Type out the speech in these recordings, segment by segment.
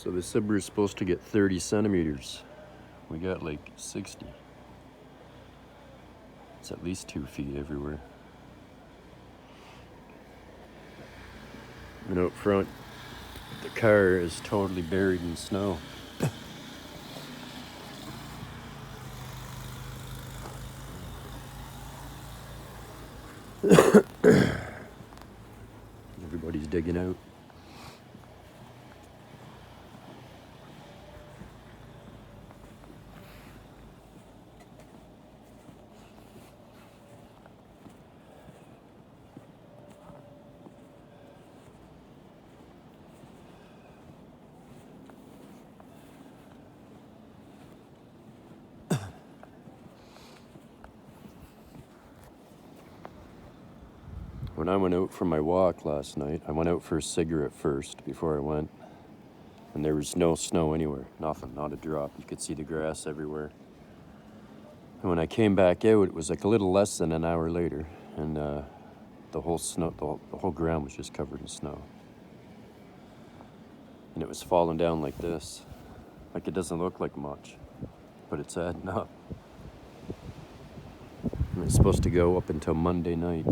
So they said we were supposed to get 30 centimeters. We got like 60. It's at least 2 feet everywhere. And out front, the car is totally buried in snow. Everybody's digging out. When I went out for my walk last night, I went out for a cigarette first before I went. And there was no snow anywhere, nothing, not a drop. You could see the grass everywhere. And when I came back out, it was like a little less than an hour later, and the whole snow, the whole ground was just covered in snow. And it was falling down like this. Like it doesn't look like much, but it's adding up. And it's supposed to go up until Monday night,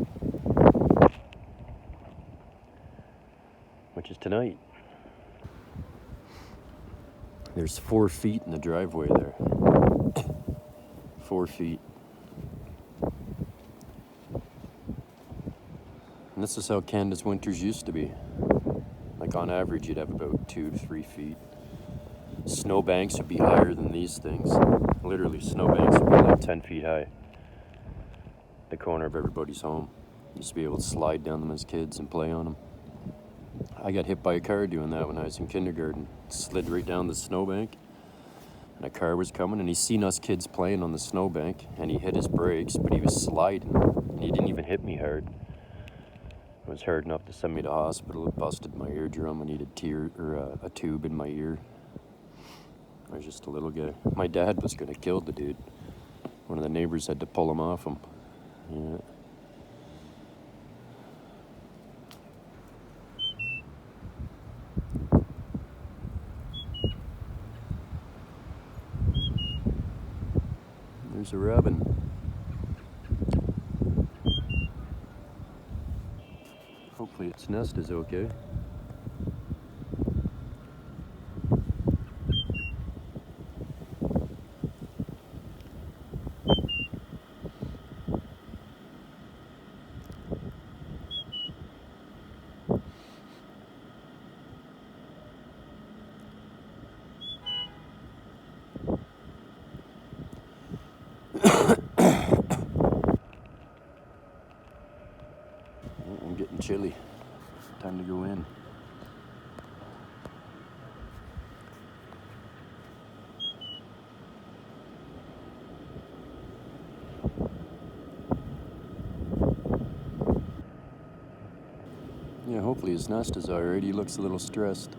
which is tonight. There's 4 feet in the driveway there. 4 feet. And this is how Canada's winters used to be. Like on average, you'd have about 2 to 3 feet. Snowbanks would be higher than these things. Literally, snowbanks would be like 10 feet high. The corner of everybody's home. Used to be able to slide down them as kids and play on them. I got hit by a car doing that when I was in kindergarten. Slid right down the snowbank, and a car was coming, and he seen us kids playing on the snowbank, and he hit his brakes, but he was sliding, and he didn't even hit me hard. It was hard enough to send me to hospital. It busted my eardrum. I needed a tube in my ear. I was just a little guy. My dad was gonna kill the dude. One of the neighbors had to pull him off him. Yeah. There's a robin. Hopefully its nest is okay. I'm getting chilly. Time to go in. Yeah, hopefully his nest is alright. He looks a little stressed.